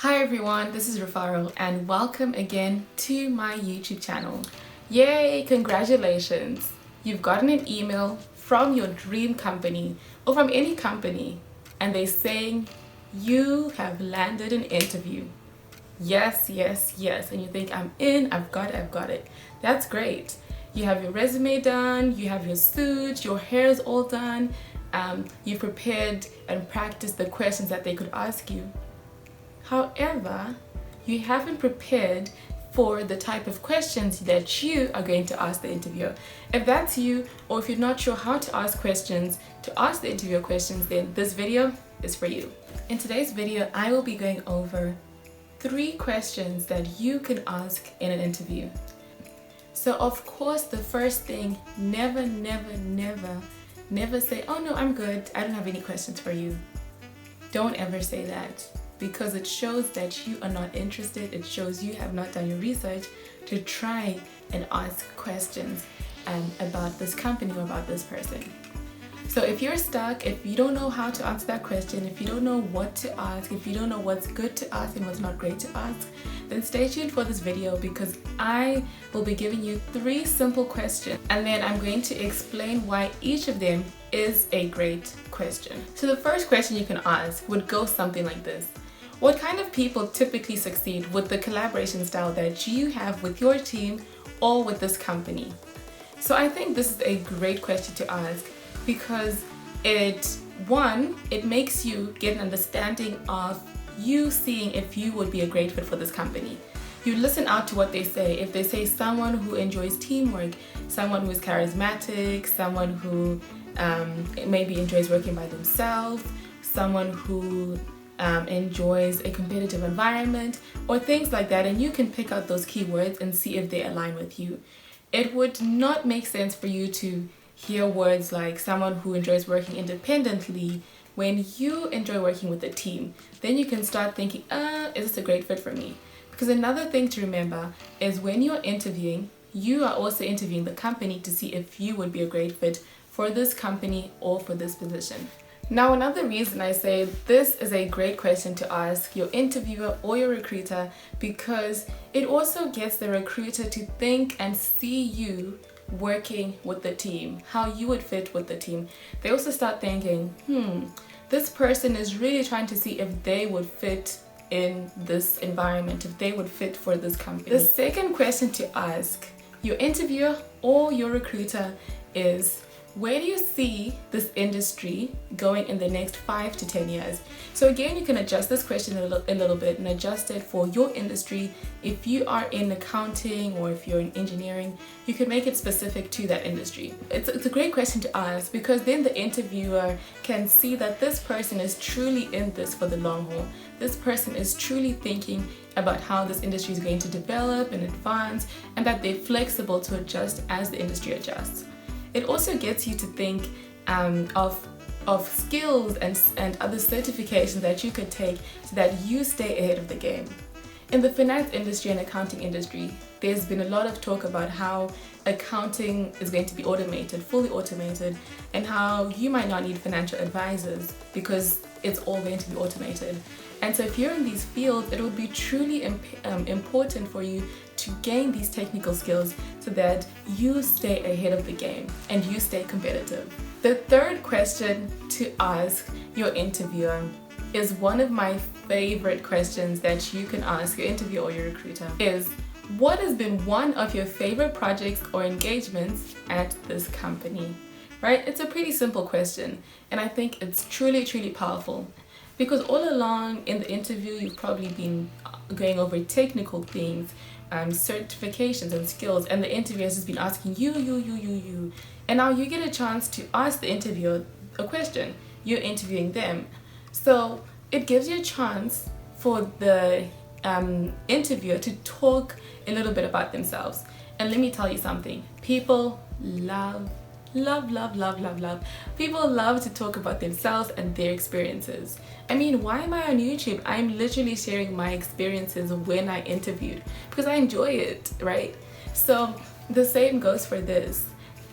Hi everyone, this is Rufaro and welcome again to my YouTube channel. Yay, congratulations! You've gotten an email from your dream company or from any company and they're saying you have landed an interview. Yes, yes, yes. And you think, I'm in, I've got it. That's great. You have your resume done, you have your suit, your hair's all done, you've prepared and practiced the questions that they could ask you. However, you haven't prepared for the type of questions that you are going to ask the interviewer. If that's you, or if you're not sure how to ask the interviewer questions, then this video is for you. In today's video, I will be going over 3 questions that you can ask in an interview. So of course, the first thing, never say, oh no, I'm good, I don't have any questions for you. Don't ever say that, because it shows that you are not interested. It shows you have not done your research to try and ask questions about this company or about this person. So if you're stuck, if you don't know how to answer that question, if you don't know what to ask, if you don't know what's good to ask and what's not great to ask, then stay tuned for this video, because I will be giving you 3 simple questions and then I'm going to explain why each of them is a great question. So the first question you can ask would go something like this. What kind of people typically succeed with the collaboration style that you have with your team or with this company? So I think this is a great question to ask, because it makes you get an understanding of you seeing if you would be a great fit for this company. You listen out to what they say. If they say someone who enjoys teamwork, someone who is charismatic, someone who maybe enjoys working by themselves, someone who enjoys a competitive environment, or things like that, and you can pick out those keywords and see if they align with you. It would not make sense for you to hear words like someone who enjoys working independently when you enjoy working with a team. Then you can start thinking, is this a great fit for me? Because another thing to remember is when you're interviewing, you are also interviewing the company to see if you would be a great fit for this company or for this position. Now, another reason I say this is a great question to ask your interviewer or your recruiter, because it also gets the recruiter to think and see you working with the team, how you would fit with the team. They also start thinking, this person is really trying to see if they would fit in this environment, if they would fit for this company. The second question to ask your interviewer or your recruiter is, where do you see this industry going in the next 5 to 10 years? So again, you can adjust this question a little bit and adjust it for your industry. If you are in accounting or if you're in engineering, you can make it specific to that industry. It's a great question to ask, because then the interviewer can see that this person is truly in this for the long haul. This person is truly thinking about how this industry is going to develop and advance, and that they're flexible to adjust as the industry adjusts. It also gets you to think of skills and other certifications that you could take so that you stay ahead of the game. In the finance industry and accounting industry, there's been a lot of talk about how accounting is going to be automated, fully automated, and how you might not need financial advisors because it's all going to be automated. And so if you're in these fields, it would be truly important for you to gain these technical skills so that you stay ahead of the game and you stay competitive. The third question to ask your interviewer is one of my favorite questions that you can ask your interviewer or your recruiter is, what has been one of your favorite projects or engagements at this company? Right? It's a pretty simple question, and I think it's truly powerful, because all along in the interview you've probably been going over technical things, certifications and skills, and the interviewer has just been asking you, and now you get a chance to ask the interviewer a question. You're interviewing them, so it gives you a chance for the interviewer to talk a little bit about themselves. And let me tell you something, people love. People love to talk about themselves and their experiences. I mean, why am I on YouTube? I'm literally sharing my experiences when I interviewed because I enjoy it, right? So the same goes for this.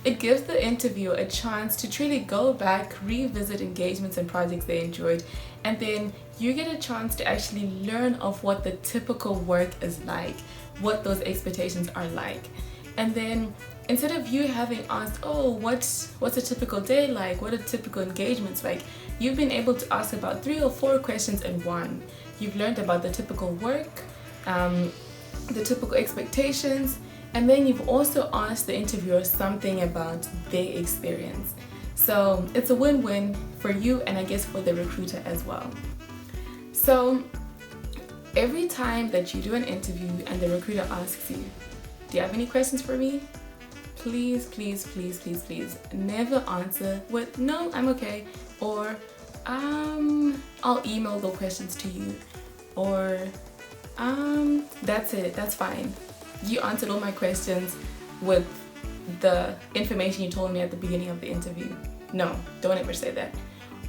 It gives the interviewer a chance to truly go back, revisit engagements and projects they enjoyed, and then you get a chance to actually learn of what the typical work is like, what those expectations are like. And then instead of you having asked, oh, what's a typical day like, what are typical engagements like, you've been able to ask about 3 or 4 questions in one. You've learned about the typical work, the typical expectations, and then you've also asked the interviewer something about their experience. So it's a win-win for you, and I guess for the recruiter as well. So every time that you do an interview and the recruiter asks you, do you have any questions for me? Please, please, please, please, please never answer with, no, I'm okay, or I'll email the questions to you, or that's it, that's fine. You answered all my questions with the information you told me at the beginning of the interview. No, don't ever say that.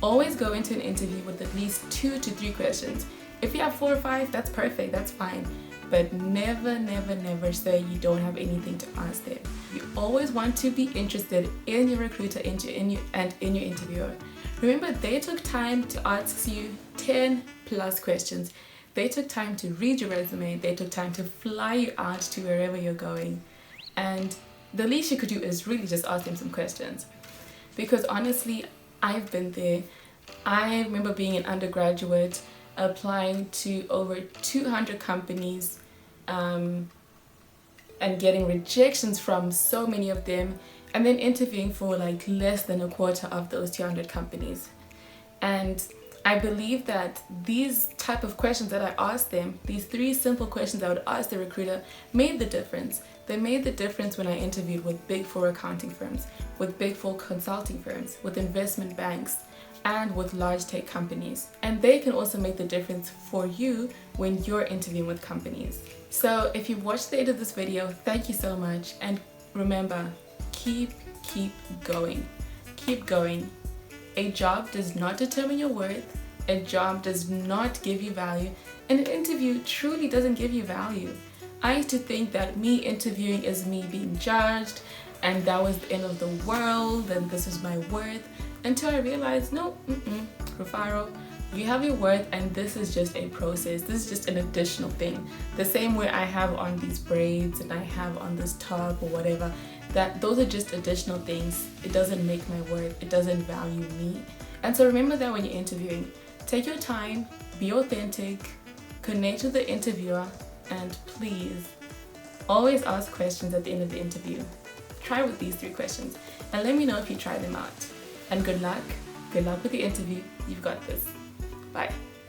Always go into an interview with at least 2 to 3 questions. If you have 4 or 5, that's perfect, that's fine. But never, never, never say you don't have anything to ask them. You always want to be interested in your recruiter and in your interviewer. Remember, they took time to ask you 10 plus questions. They took time to read your resume. They took time to fly you out to wherever you're going. And the least you could do is really just ask them some questions. Because honestly, I've been there. I remember being an undergraduate, applying to over 200 companies and getting rejections from so many of them, and then interviewing for like less than a quarter of those 200 companies. And I believe that these type of questions that I asked them, these 3 simple questions I would ask the recruiter, made the difference. They made the difference when I interviewed with Big 4 accounting firms, with Big 4 consulting firms, with investment banks, and with large tech companies. And they can also make the difference for you when you're interviewing with companies. So if you've watched the end of this video, thank you so much. And remember, keep going. Keep going. A job does not determine your worth. A job does not give you value. And an interview truly doesn't give you value. I used to think that me interviewing is me being judged, and that was the end of the world, and this is my worth. Until I realized, no, Rufaro, you have your worth, and this is just a process. This is just an additional thing. The same way I have on these braids and I have on this top or whatever, that those are just additional things. It doesn't make my worth. It doesn't value me. And so remember that when you're interviewing, take your time, be authentic, connect with the interviewer, and please always ask questions at the end of the interview. Try with these 3 questions and let me know if you try them out. And good luck with the interview. You've got this. Bye.